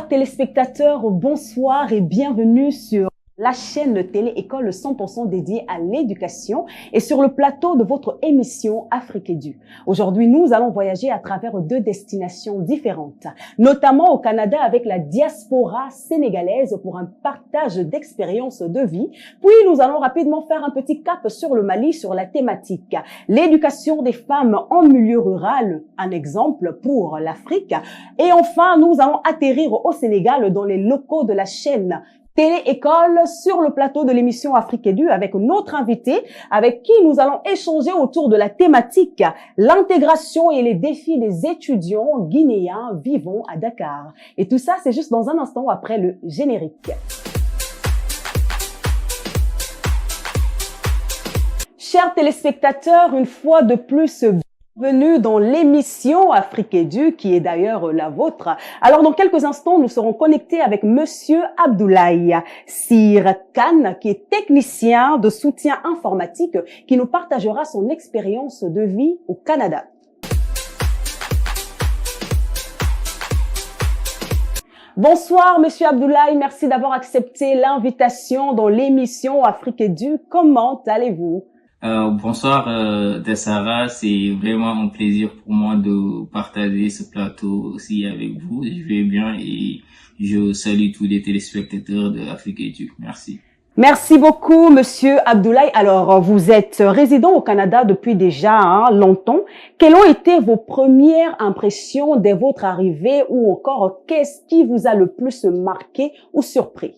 Chers téléspectateurs, bonsoir et bienvenue sur la chaîne de télé École 100% dédiée à l'éducation et sur le plateau de votre émission Afrique Édu. Aujourd'hui, nous allons voyager à travers 2 destinations différentes, notamment au Canada avec la diaspora sénégalaise pour un partage d'expériences de vie. Puis, nous allons rapidement faire un petit cap sur le Mali sur la thématique l'éducation des femmes en milieu rural, un exemple pour l'Afrique. Et enfin, nous allons atterrir au Sénégal dans les locaux de la chaîne Télé-École sur le plateau de l'émission Afrique Édu avec notre invité avec qui nous allons échanger autour de la thématique l'intégration et les défis des étudiants guinéens vivant à Dakar. Et tout ça, c'est juste dans un instant après le générique. Chers téléspectateurs, une fois de plus, bienvenue dans l'émission Afrique Édu, qui est d'ailleurs la vôtre. Alors, dans quelques instants, nous serons connectés avec Monsieur Abdoulaye Sir Khan, qui est technicien de soutien informatique, qui nous partagera son expérience de vie au Canada. Bonsoir, Monsieur Abdoulaye. Merci d'avoir accepté l'invitation dans l'émission Afrique Édu. Comment allez-vous? Bonsoir Dessara, c'est vraiment un plaisir pour moi de partager ce plateau aussi avec vous. Je vais bien et je salue tous les téléspectateurs de Afrique Édu. Merci. Merci beaucoup, Monsieur Abdoulaye. Alors, vous êtes résident au Canada depuis déjà longtemps. Quelles ont été vos premières impressions dès votre arrivée ou encore qu'est-ce qui vous a le plus marqué ou surpris?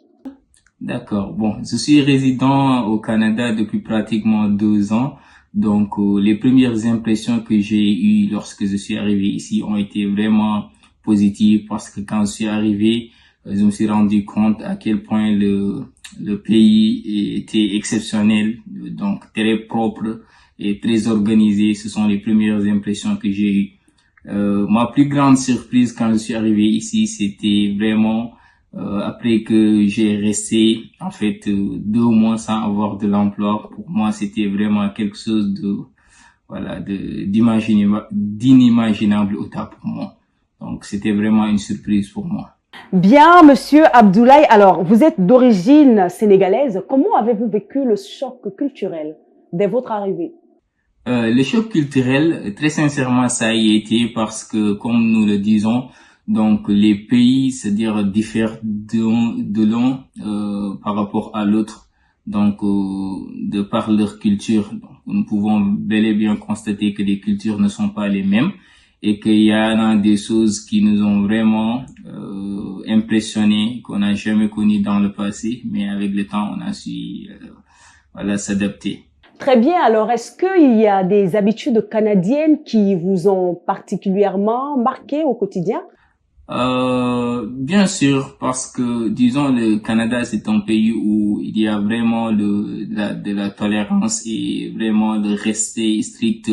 D'accord. Bon, je suis résident au Canada depuis pratiquement 2 ans. Donc, les premières impressions que j'ai eues lorsque je suis arrivé ici ont été vraiment positives parce que quand je suis arrivé, je me suis rendu compte à quel point le pays était exceptionnel, donc très propre et très organisé. Ce sont les premières impressions que j'ai eues. Ma plus grande surprise quand je suis arrivé ici, c'était vraiment après que j'ai resté en fait 2 mois sans avoir de l'emploi. Pour moi, c'était vraiment quelque chose d'inimaginable autant pour moi. Donc, c'était vraiment une surprise pour moi. Bien, Monsieur Abdoulaye. Alors, vous êtes d'origine sénégalaise. Comment avez-vous vécu le choc culturel dès votre arrivée? Le choc culturel, très sincèrement, ça y a été parce que, comme nous le disons, donc les pays, c'est-à-dire diffèrent de l'un par rapport à l'autre, donc de par leur culture. Donc, nous pouvons bel et bien constater que les cultures ne sont pas les mêmes et qu'il y a des choses qui nous ont vraiment impressionnés, qu'on n'a jamais connues dans le passé, mais avec le temps, on a su s'adapter. Très bien. Alors, est-ce qu'il y a des habitudes canadiennes qui vous ont particulièrement marqué au quotidien? Bien sûr, parce que, disons, le Canada, c'est un pays où il y a vraiment de la tolérance et vraiment le respect strict,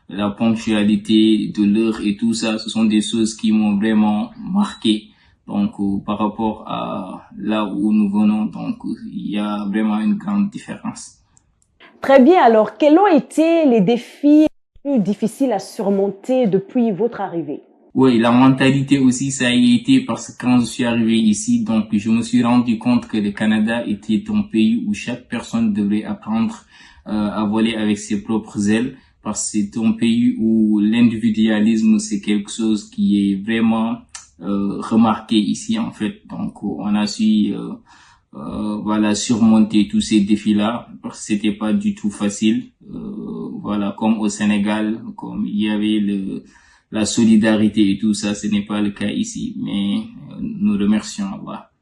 la ponctualité de l'heure et tout ça. Ce sont des choses qui m'ont vraiment marqué. Donc, par rapport à là où nous venons, donc, il y a vraiment une grande différence. Très bien. Alors, quels ont été les défis les plus difficiles à surmonter depuis votre arrivée? Oui, la mentalité aussi, ça y a été parce que quand je suis arrivé ici, donc je me suis rendu compte que le Canada était un pays où chaque personne devrait apprendre à voler avec ses propres ailes, parce que c'est un pays où l'individualisme, c'est quelque chose qui est vraiment remarqué ici en fait. Donc on a su surmonter tous ces défis-là, parce que c'était pas du tout facile. Comme au Sénégal, comme il y avait la solidarité et tout ça, ce n'est pas le cas ici, mais nous remercions Allah.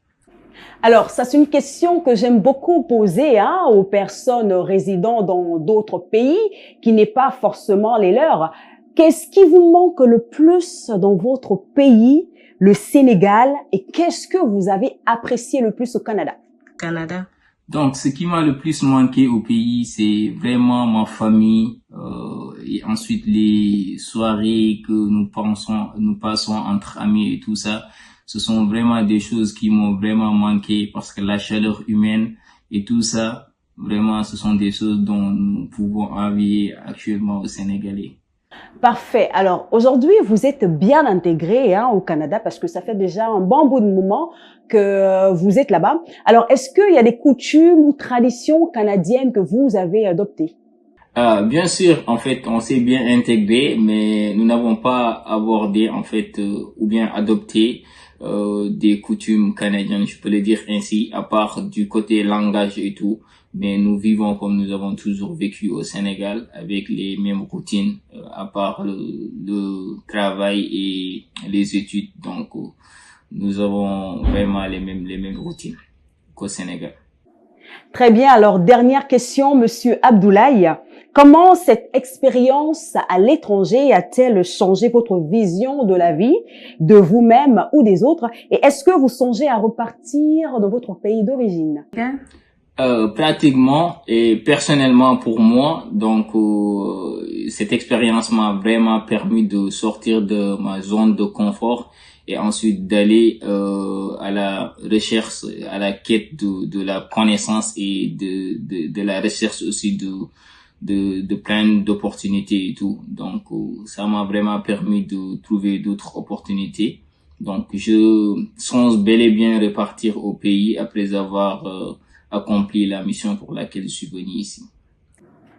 Alors, ça c'est une question que j'aime beaucoup poser aux personnes résidant dans d'autres pays qui n'est pas forcément les leurs. Qu'est-ce qui vous manque le plus dans votre pays, le Sénégal, et qu'est-ce que vous avez apprécié le plus au Canada? Donc, ce qui m'a le plus manqué au pays, c'est vraiment ma famille, et ensuite les soirées que nous passons entre amis et tout ça. Ce sont vraiment des choses qui m'ont vraiment manqué parce que la chaleur humaine et tout ça, vraiment, ce sont des choses dont nous pouvons envier actuellement aux Sénégalais. Parfait. Alors, aujourd'hui, vous êtes bien intégré hein, au Canada parce que ça fait déjà un bon bout de moment que vous êtes là-bas. Alors, est-ce qu'il y a des coutumes ou traditions canadiennes que vous avez adoptées? Bien sûr, en fait, on s'est bien intégré, mais nous n'avons pas abordé, en fait, ou bien adopté des coutumes canadiennes, je peux le dire ainsi, à part du côté langage et tout. Mais nous vivons comme nous avons toujours vécu au Sénégal, avec les mêmes routines, à part le travail et les études. Donc, nous avons vraiment les mêmes routines qu'au Sénégal. Très bien. Alors, dernière question, Monsieur Abdoulaye. Comment cette expérience à l'étranger a-t-elle changé votre vision de la vie, de vous-même ou des autres? Et est-ce que vous songez à repartir dans votre pays d'origine? Pratiquement et personnellement pour moi, donc cette expérience m'a vraiment permis de sortir de ma zone de confort et ensuite d'aller à la recherche, à la quête de la connaissance et de la recherche aussi de plein d'opportunités et tout. Donc ça m'a vraiment permis de trouver d'autres opportunités. Donc je songe bel et bien repartir au pays après avoir accompli la mission pour laquelle je suis venu ici.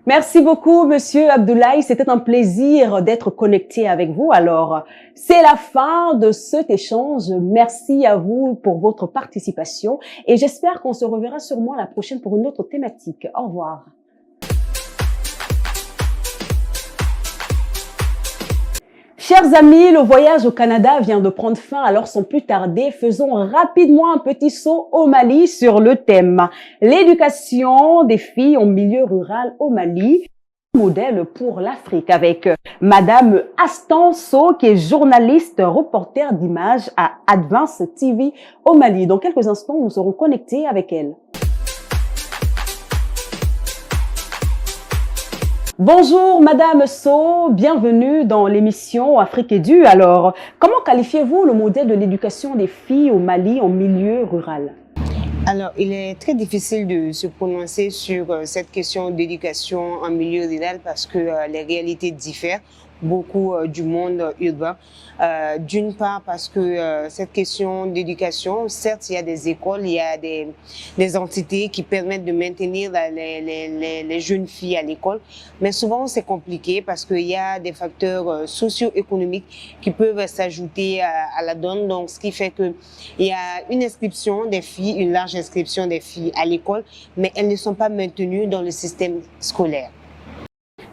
Merci beaucoup, Monsieur Abdoulaye. C'était un plaisir d'être connecté avec vous. Alors, c'est la fin de cet échange. Merci à vous pour votre participation et j'espère qu'on se reverra sûrement la prochaine pour une autre thématique. Au revoir. Chers amis, le voyage au Canada vient de prendre fin, alors sans plus tarder, faisons rapidement un petit saut au Mali sur le thème l'éducation des filles en milieu rural au Mali, modèle pour l'Afrique, avec Madame Astan So, qui est journaliste, reporter d'images à Advance TV au Mali. Dans quelques instants, nous serons connectés avec elle. Bonjour Madame So, bienvenue dans l'émission Afrique Édu. Alors, comment qualifiez-vous le modèle de l'éducation des filles au Mali en milieu rural? Alors, il est très difficile de se prononcer sur cette question d'éducation en milieu rural parce que les réalités diffèrent beaucoup du monde urbain. D'une part parce que cette question d'éducation, certes, il y a des écoles, il y a des entités qui permettent de maintenir les jeunes filles à l'école, mais souvent c'est compliqué parce qu'il y a des facteurs socio-économiques qui peuvent s'ajouter à la donne. Donc, ce qui fait que il y a une inscription des filles, une large inscription des filles à l'école, mais elles ne sont pas maintenues dans le système scolaire.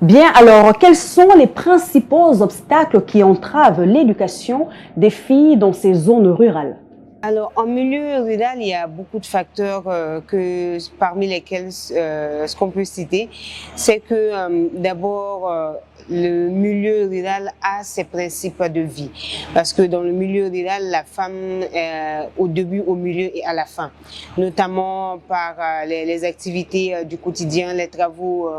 Bien, alors, quels sont les principaux obstacles qui entravent l'éducation des filles dans ces zones rurales? Alors, en milieu rural, il y a beaucoup de facteurs parmi lesquels ce qu'on peut citer, c'est que d'abord, le milieu rural a ses principes de vie. Parce que dans le milieu rural, la femme est au début, au milieu et à la fin. Notamment par les activités du quotidien, les travaux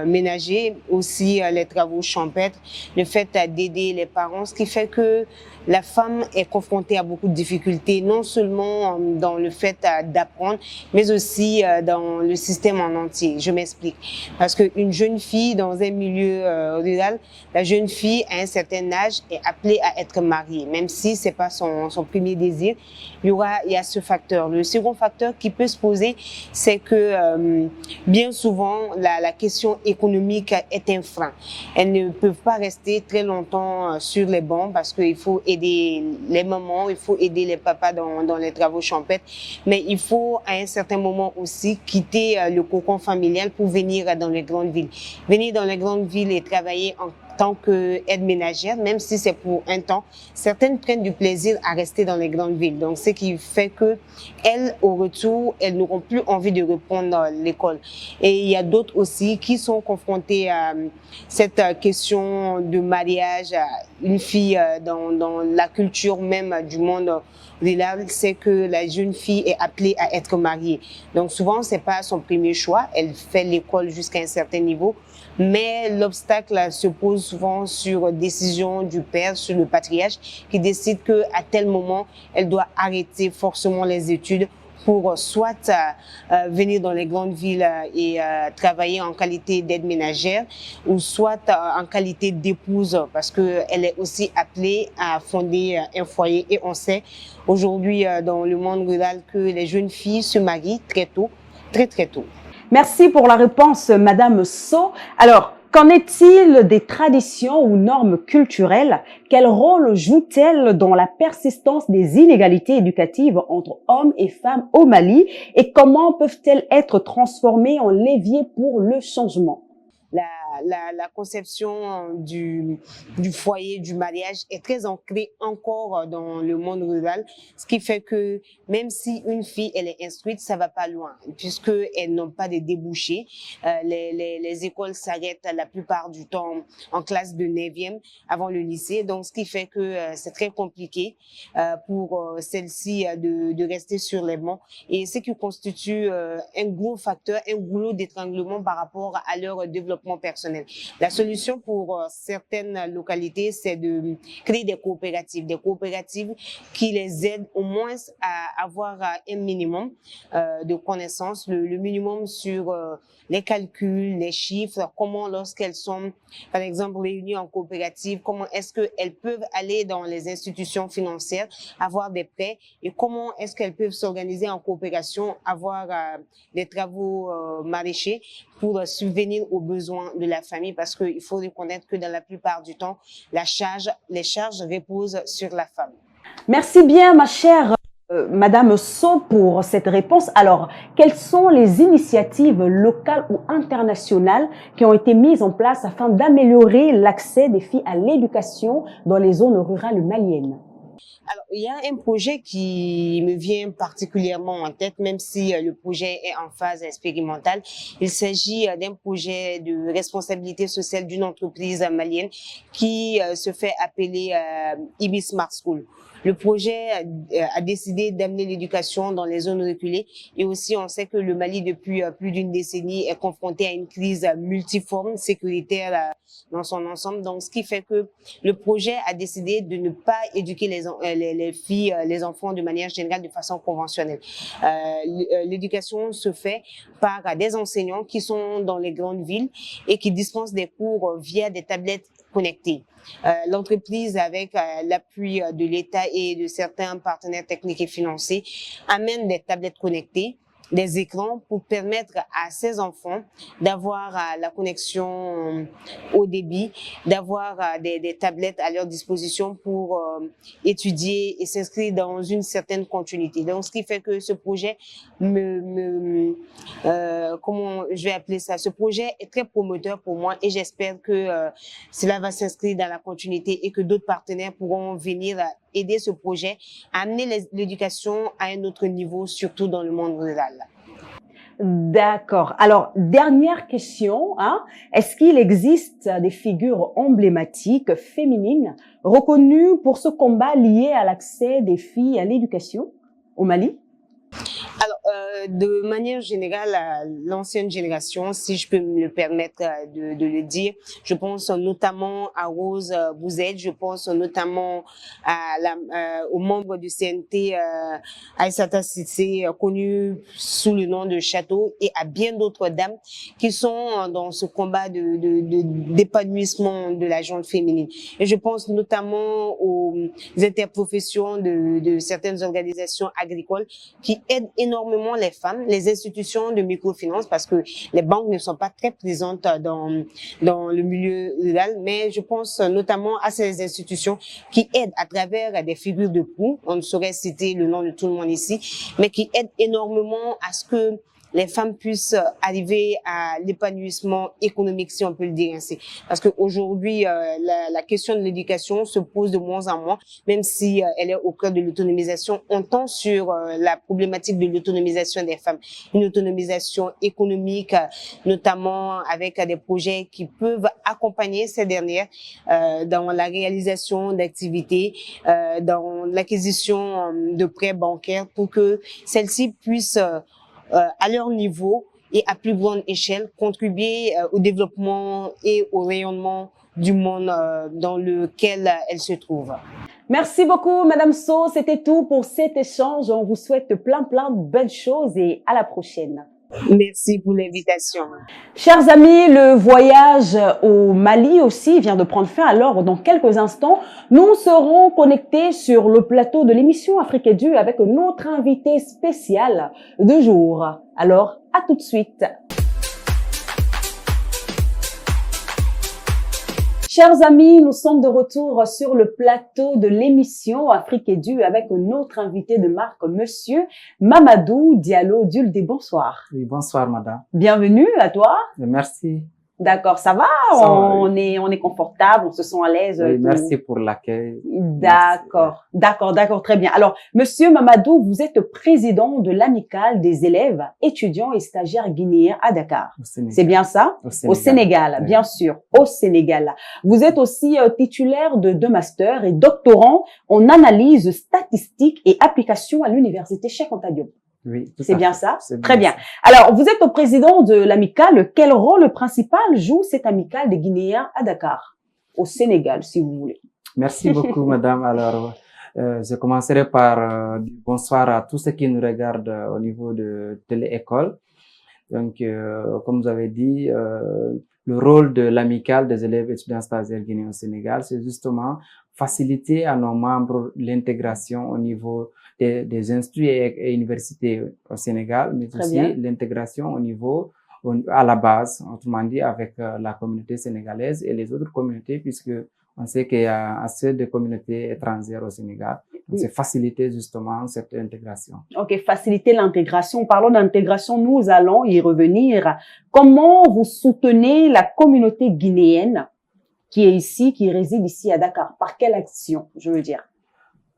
ménagers, aussi les travaux champêtres, le fait d'aider les parents, ce qui fait que la femme est confrontée à beaucoup de difficultés, non seulement dans le fait d'apprendre, mais aussi dans le système en entier. Je m'explique. Parce qu'une jeune fille dans un milieu rural, la jeune fille à un certain âge est appelée à être mariée, même si c'est pas son premier désir. Il y a ce facteur. Le second facteur qui peut se poser, c'est que bien souvent la question économique est un frein. Elles ne peuvent pas rester très longtemps sur les bancs parce qu'il faut aider les mamans, il faut aider les papas dans les travaux champêtres, mais il faut à un certain moment aussi quitter le cocon familial pour venir dans les grandes villes. Venir dans les grandes villes et travailler en tant qu'aide ménagère, même si c'est pour un temps, certaines prennent du plaisir à rester dans les grandes villes. Donc, ce qui fait que elles, au retour, elles n'auront plus envie de reprendre l'école. Et il y a d'autres aussi qui sont confrontées à cette question de mariage. Une fille dans la culture même du monde rural, c'est que la jeune fille est appelée à être mariée. Donc, souvent, c'est pas son premier choix. Elle fait l'école jusqu'à un certain niveau. Mais l'obstacle se pose souvent sur décision du père, sur le patriarche, qui décide qu'à tel moment, elle doit arrêter forcément les études pour soit venir dans les grandes villes et travailler en qualité d'aide ménagère, ou soit en qualité d'épouse, parce que elle est aussi appelée à fonder un foyer. Et on sait aujourd'hui dans le monde rural que les jeunes filles se marient très tôt, très tôt. Merci pour la réponse, Madame So. Alors, qu'en est-il des traditions ou normes culturelles? Quel rôle jouent-elles dans la persistance des inégalités éducatives entre hommes et femmes au Mali? Et comment peuvent-elles être transformées en levier pour le changement? La conception du foyer, du mariage est très ancrée encore dans le monde rural, ce qui fait que même si une fille elle est instruite, ça va pas loin, puisque elles n'ont pas de débouchés. Les écoles s'arrêtent la plupart du temps en classe de 9e avant le lycée, donc ce qui fait que c'est très compliqué pour celles-ci de rester sur les bancs, et ce qui constitue un gros facteur, un goulot d'étranglement par rapport à leur développement personnel. La solution pour certaines localités, c'est de créer des coopératives qui les aident au moins à avoir un minimum de connaissances, le minimum sur les calculs, les chiffres, comment lorsqu'elles sont, par exemple, réunies en coopérative, comment est-ce qu'elles peuvent aller dans les institutions financières, avoir des prêts, et comment est-ce qu'elles peuvent s'organiser en coopération, avoir des travaux maraîchers pour subvenir aux besoins de la famille, parce qu'il faut reconnaître que dans la plupart du temps, les charges reposent sur la femme. Merci bien, ma chère Madame So, pour cette réponse. Alors, quelles sont les initiatives locales ou internationales qui ont été mises en place afin d'améliorer l'accès des filles à l'éducation dans les zones rurales maliennes? Alors, il y a un projet qui me vient particulièrement en tête, même si le projet est en phase expérimentale. Il s'agit d'un projet de responsabilité sociale d'une entreprise malienne qui se fait appeler IBI Smart School. Le projet a décidé d'amener l'éducation dans les zones reculées, et aussi on sait que le Mali depuis plus d'une décennie est confronté à une crise multiforme sécuritaire dans son ensemble. Donc, ce qui fait que le projet a décidé de ne pas éduquer les filles, les enfants de manière générale de façon conventionnelle. L'éducation se fait par des enseignants qui sont dans les grandes villes et qui dispensent des cours via des tablettes connectées. L'entreprise, avec l'appui de l'État et de certains partenaires techniques et financiers, amène des tablettes connectées, des écrans, pour permettre à ces enfants d'avoir la connexion au débit, d'avoir des tablettes à leur disposition pour étudier et s'inscrire dans une certaine continuité. Donc, ce qui fait que ce projet comment je vais appeler ça, ce projet est très promoteur pour moi, et j'espère que cela va s'inscrire dans la continuité et que d'autres partenaires pourront venir aider ce projet à amener l'éducation à un autre niveau, surtout dans le monde rural. D'accord. Alors, dernière question, hein. Est-ce qu'il existe des figures emblématiques féminines reconnues pour ce combat lié à l'accès des filles à l'éducation au Mali? Alors, de manière générale, à l'ancienne génération, si je peux me le permettre de le dire, je pense notamment à Rose Bouzette, je pense notamment aux membres du CNT, Aïssata Cissé, connue sous le nom de Château, et à bien d'autres dames qui sont dans ce combat d'épanouissement de la gente féminine. Et je pense notamment aux interprofessions de certaines organisations agricoles qui aident énormément les femmes, les institutions de microfinance, parce que les banques ne sont pas très présentes dans le milieu rural, mais je pense notamment à ces institutions qui aident à travers des figures de proue, on ne saurait citer le nom de tout le monde ici, mais qui aident énormément à ce que les femmes puissent arriver à l'épanouissement économique, si on peut le dire ainsi. Parce qu'aujourd'hui, la question de l'éducation se pose de moins en moins, même si elle est au cœur de l'autonomisation. On tend sur la problématique de l'autonomisation des femmes, une autonomisation économique, notamment avec des projets qui peuvent accompagner ces dernières dans la réalisation d'activités, dans l'acquisition de prêts bancaires, pour que celles-ci puissent à leur niveau et à plus grande échelle, contribuer au développement et au rayonnement du monde dans lequel elles se trouvent. Merci beaucoup, Madame So. C'était tout pour cet échange. On vous souhaite plein de belles choses et à la prochaine. Merci pour l'invitation. Chers amis, le voyage au Mali aussi vient de prendre fin. Alors, dans quelques instants, nous serons connectés sur le plateau de l'émission Afrique est due avec notre invité spécial de jour. Alors, à tout de suite. Chers amis, nous sommes de retour sur le plateau de l'émission Afrique est due avec notre invité de marque, Monsieur Mamadou Diallo Dulde. Bonsoir. Oui, bonsoir, madame. Bienvenue à toi. Merci. D'accord, ça va? On est confortable, on se sent à l'aise. Oui, merci pour l'accueil. D'accord, très bien. Alors, Monsieur Mamadou, vous êtes président de l'amicale des élèves, étudiants et stagiaires guinéens à Dakar. C'est bien ça? Au Sénégal, oui. Bien sûr, au Sénégal. Vous êtes aussi titulaire de 2 masters et doctorant en analyse statistique et application à l'université Cheikh Anta Diop. Oui, c'est bien ça? Très bien. Alors, vous êtes au président de l'amicale. Quel rôle principal joue cette amicale des Guinéens à Dakar, au Sénégal, si vous voulez? Merci beaucoup, madame. Alors, je commencerai par bonsoir à tous ceux qui nous regardent au niveau de Télé-École. Donc, comme vous avez dit, le rôle de l'amicale des élèves étudiants stagiaires guinéens au Sénégal, c'est justement faciliter à nos membres l'intégration au niveau des instituts et universités au Sénégal, mais aussi l'intégration au niveau, à la base, autrement dit, avec la communauté sénégalaise et les autres communautés, puisque on sait qu'il y a assez de communautés étrangères au Sénégal. Donc, c'est faciliter justement cette intégration. Ok, faciliter l'intégration. Parlons d'intégration, nous allons y revenir. Comment vous soutenez la communauté guinéenne qui est ici, qui réside ici à Dakar? Par quelle action, je veux dire?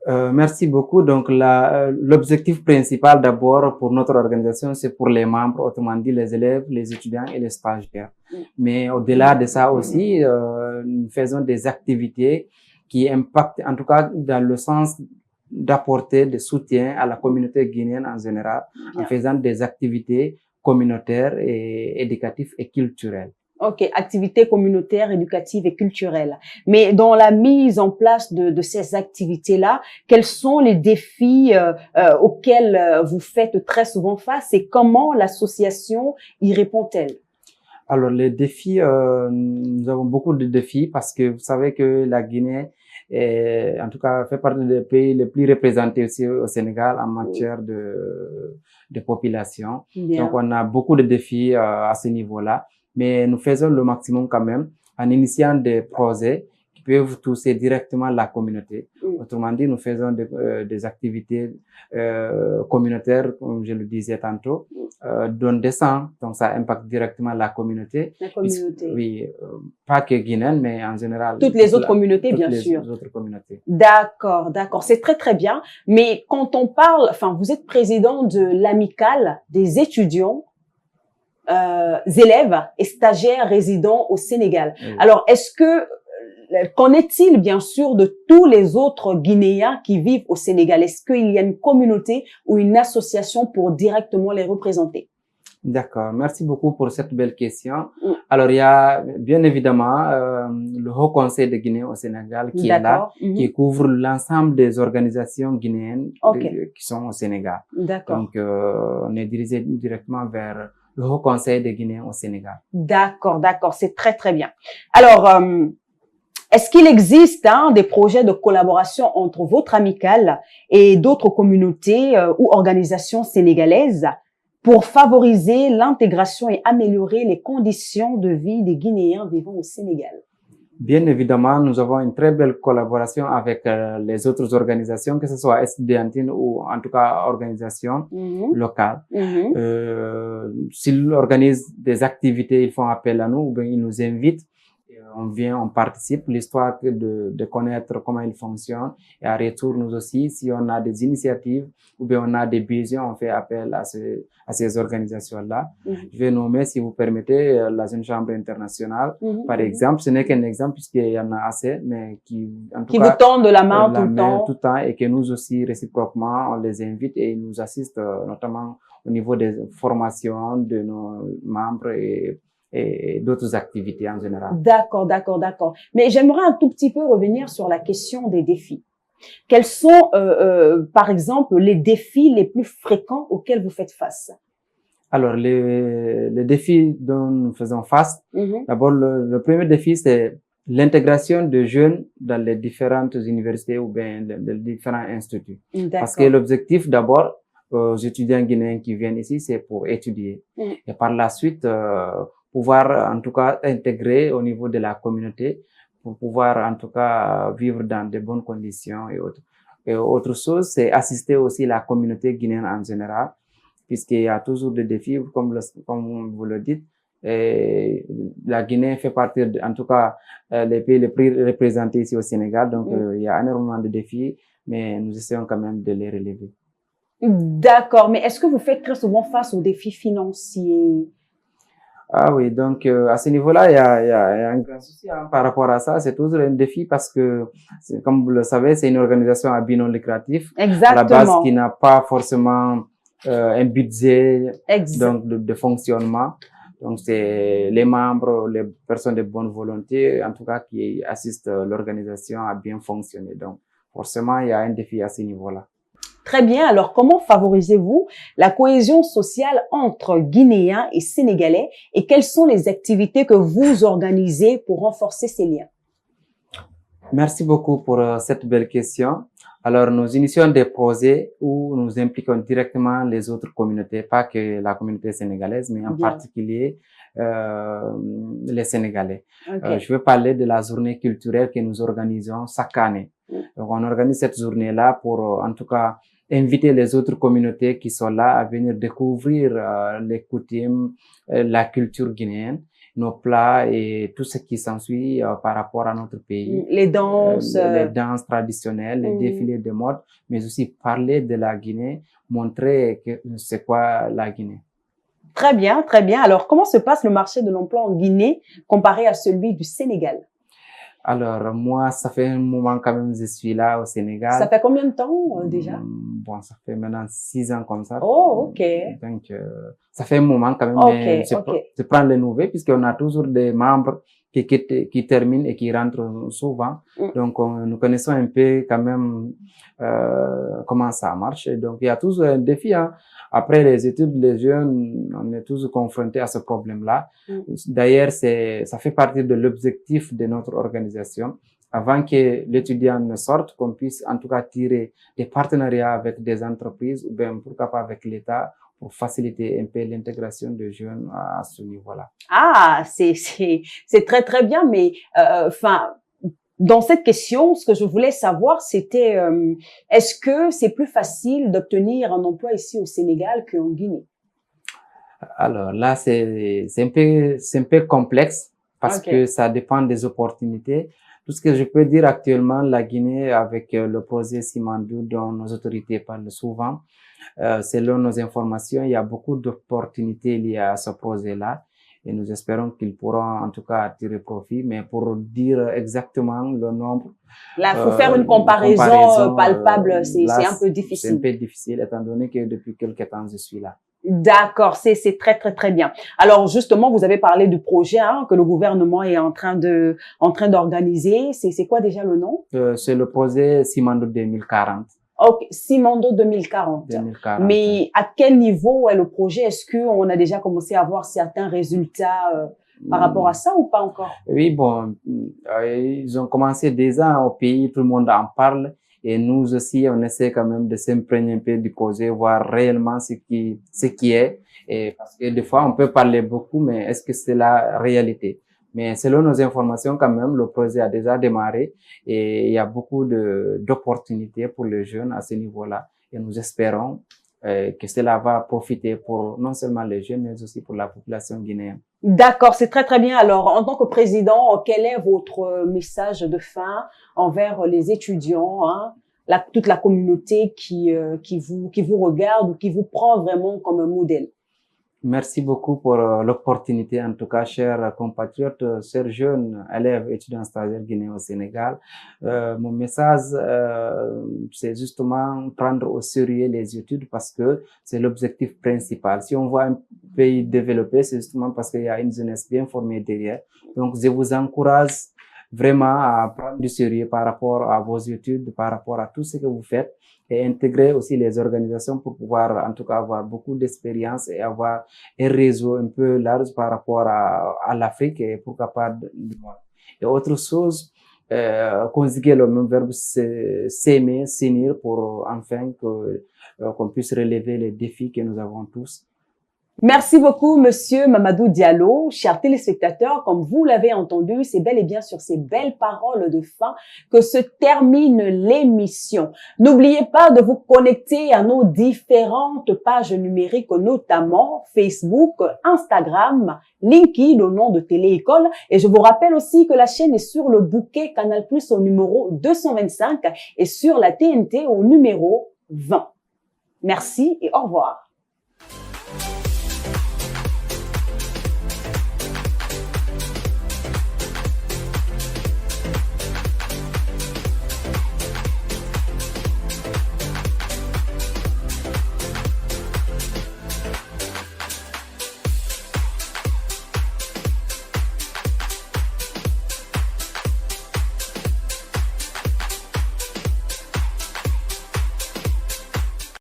Merci beaucoup. Donc, l'objectif principal d'abord pour notre organisation, c'est pour les membres, autrement dit les élèves, les étudiants et les stagiaires. Mais au-delà de ça aussi, nous faisons des activités qui impactent, en tout cas dans le sens d'apporter des soutiens à la communauté guinéenne en général, en faisant des activités communautaires et éducatives et culturelles. Ok, activités communautaires, éducatives et culturelles. Mais dans la mise en place de ces activités-là, quels sont les défis auxquels vous faites très souvent face et comment l'association y répond-elle? Alors, les défis, nous avons beaucoup de défis parce que vous savez que la Guinée, en tout cas, fait partie des pays les plus représentés aussi au Sénégal en matière de population. Bien. Donc, on a beaucoup de défis à ce niveau-là. Mais nous faisons le maximum quand même en initiant des projets qui peuvent toucher directement la communauté. Autrement dit, nous faisons des activités communautaires, comme je le disais tantôt, don de sang, donc ça impacte directement la communauté. La communauté. Oui, pas que guinéenne, mais en général. Toutes les autres communautés, bien sûr. Toutes les autres communautés. D'accord, d'accord. C'est très, très bien. Mais quand on parle, enfin, vous êtes président de l'amicale des étudiants élèves et stagiaires résidant au Sénégal. Oui. Alors, qu'en est-il bien sûr de tous les autres Guinéens qui vivent au Sénégal? Est-ce qu'il y a une communauté ou une association pour directement les représenter? D'accord, merci beaucoup pour cette belle question. Alors, il y a bien évidemment le Haut Conseil de Guinée au Sénégal qui est là, qui couvre l'ensemble des organisations guinéennes qui sont au Sénégal. D'accord. Donc, on est dirigé directement vers le Haut Conseil des Guinéens au Sénégal. D'accord, d'accord, c'est très très bien. Alors, est-ce qu'il existe des projets de collaboration entre votre amicale et d'autres communautés ou organisations sénégalaises pour favoriser l'intégration et améliorer les conditions de vie des Guinéens vivant au Sénégal? Bien évidemment, nous avons une très belle collaboration avec les autres organisations, que ce soit estudiantines ou en tout cas organisations locales. S'ils organisent des activités, ils font appel à nous ou bien ils nous invitent. On vient, on participe, l'histoire de connaître comment ils fonctionnent. Et à retour, nous aussi, si on a des initiatives ou bien on a des besoins, on fait appel à ces organisations-là. Je vais nommer, si vous permettez, la Jeune Chambre internationale, par exemple. Ce n'est qu'un exemple puisqu'il y en a assez, mais qui, en tout cas, vous tendent la main tout le temps. Et que nous aussi, réciproquement, on les invite et ils nous assistent, notamment au niveau des formations de nos membres et d'autres activités en général. D'accord, d'accord, d'accord. Mais j'aimerais un tout petit peu revenir sur la question des défis. Quels sont, par exemple, les défis les plus fréquents auxquels vous faites face? Alors, les défis dont nous faisons face, Mhm. d'abord, le premier défi, c'est l'intégration de jeunes dans les différentes universités ou bien les différents instituts. Parce que D'accord. l'objectif, d'abord, aux étudiants guinéens qui viennent ici, c'est pour étudier. Mm. Et par la suite, pouvoir, en tout cas, intégrer au niveau de la communauté pour pouvoir, en tout cas, vivre dans de bonnes conditions et autres. Et autre chose, c'est assister aussi la communauté guinéenne en général, puisqu'il y a toujours des défis, comme vous le dites. Et la Guinée fait partie, en tout cas, les pays les plus représentés ici au Sénégal. Donc, il y a énormément de défis, mais nous essayons quand même de les relever. D'accord, mais est-ce que vous faites très souvent face aux défis financiers? Ah oui, donc à ce niveau-là, il y a un grand souci par rapport à ça. C'est toujours un défi parce que, comme vous le savez, c'est une organisation à but non lucratif, à la base qui Exactement. n'a pas forcément un budget Exact. donc de fonctionnement. Donc c'est les membres, les personnes de bonne volonté, en tout cas, qui assistent l'organisation à bien fonctionner. Donc forcément, il y a un défi à ce niveau-là. Très bien. Alors, comment favorisez-vous la cohésion sociale entre Guinéens et Sénégalais et quelles sont les activités que vous organisez pour renforcer ces liens? Merci beaucoup pour cette belle question. Alors, nous initions des projets où nous impliquons directement les autres communautés, pas que la communauté sénégalaise, mais en Bien. particulier les Sénégalais. Ok. Je veux parler de la journée culturelle que nous organisons chaque année. Donc, on organise cette journée-là pour, en tout cas, inviter les autres communautés qui sont là à venir découvrir les coutumes, la culture guinéenne, nos plats et tout ce qui s'ensuit par rapport à notre pays. Les danses. Les danses traditionnelles, les défilés de mode, mais aussi parler de la Guinée, montrer que c'est quoi la Guinée. Très bien, très bien. Alors, comment se passe le marché de l'emploi en Guinée comparé à celui du Sénégal? Alors, moi, ça fait un moment quand même que je suis là au Sénégal. Ça fait combien de temps déjà? Bon, ça fait maintenant 6 ans comme ça. Oh, ok. Donc, ça fait un moment quand même, Ok, mais je prends les nouvelles puisqu'on a toujours des membres qui terminent et qui rentrent souvent. Donc, nous connaissons un peu quand même comment ça marche. Et donc, il y a toujours un défi. Hein. Après les études, les jeunes, on est toujours confrontés à ce problème-là. D'ailleurs, ça fait partie de l'objectif de notre organisation. Avant que l'étudiant ne sorte, qu'on puisse en tout cas tirer des partenariats avec des entreprises ou bien pourquoi pas avec l'État pour faciliter un peu l'intégration des jeunes à ce niveau-là. Ah, c'est très très bien, mais enfin. Dans cette question, ce que je voulais savoir, c'était est-ce que c'est plus facile d'obtenir un emploi ici au Sénégal qu'en Guinée? Alors là, c'est un peu complexe parce que ça dépend des opportunités. Tout ce que je peux dire actuellement, la Guinée, avec le projet Simandou dont nos autorités parlent souvent, selon nos informations, il y a beaucoup d'opportunités liées à ce projet-là. Et nous espérons qu'ils pourront en tout cas tirer profit. Mais pour dire exactement le nombre... Là, il faut faire une comparaison palpable, c'est un peu difficile. C'est un peu difficile étant donné que depuis quelques temps, je suis là. D'accord, c'est très très très bien. Alors justement, vous avez parlé du projet que le gouvernement est en train d'organiser. C'est quoi déjà le nom? C'est le projet Simandou 2040. Ok, Simandou 2040. 2040. Mais à quel niveau est le projet? Est-ce qu'on a déjà commencé à voir certains résultats par rapport à ça ou pas encore? Oui, bon, ils ont commencé déjà au pays, tout le monde en parle. Et nous aussi, on essaie quand même de s'imprégner un peu du projet, voir réellement ce qui est. Et parce que des fois, on peut parler beaucoup, mais est-ce que c'est la réalité? Mais selon nos informations, quand même, le projet a déjà démarré et il y a beaucoup d'opportunités pour les jeunes à ce niveau-là. Et nous espérons que cela va profiter pour non seulement les jeunes, mais aussi pour la population guinéenne. D'accord, c'est très très bien. Alors, en tant que président, quel est votre message de fin envers les étudiants, toute la communauté qui vous regarde ou qui vous prend vraiment comme un modèle? Merci beaucoup pour l'opportunité, en tout cas, chers compatriotes, chers jeunes élèves, étudiants stagiaires guinéens au Sénégal. Mon message, c'est justement prendre au sérieux les études parce que c'est l'objectif principal. Si on voit un pays développé, c'est justement parce qu'il y a une jeunesse bien formée derrière. Donc, je vous encourage vraiment à prendre du sérieux par rapport à vos études, par rapport à tout ce que vous faites et intégrer aussi les organisations pour pouvoir en tout cas avoir beaucoup d'expérience et avoir un réseau un peu large par rapport à l'Afrique et pourquoi pas du monde. Et autre chose, conjuguer le même verbe s'aimer, s'unir pour enfin qu'on puisse relever les défis que nous avons tous. Merci beaucoup, Monsieur Mamadou Diallo. Chers téléspectateurs, comme vous l'avez entendu, c'est bel et bien sur ces belles paroles de fin que se termine l'émission. N'oubliez pas de vous connecter à nos différentes pages numériques, notamment Facebook, Instagram, LinkedIn au nom de Télé-École. Et je vous rappelle aussi que la chaîne est sur le bouquet Canal+ au numéro 225 et sur la TNT au numéro 20. Merci et au revoir.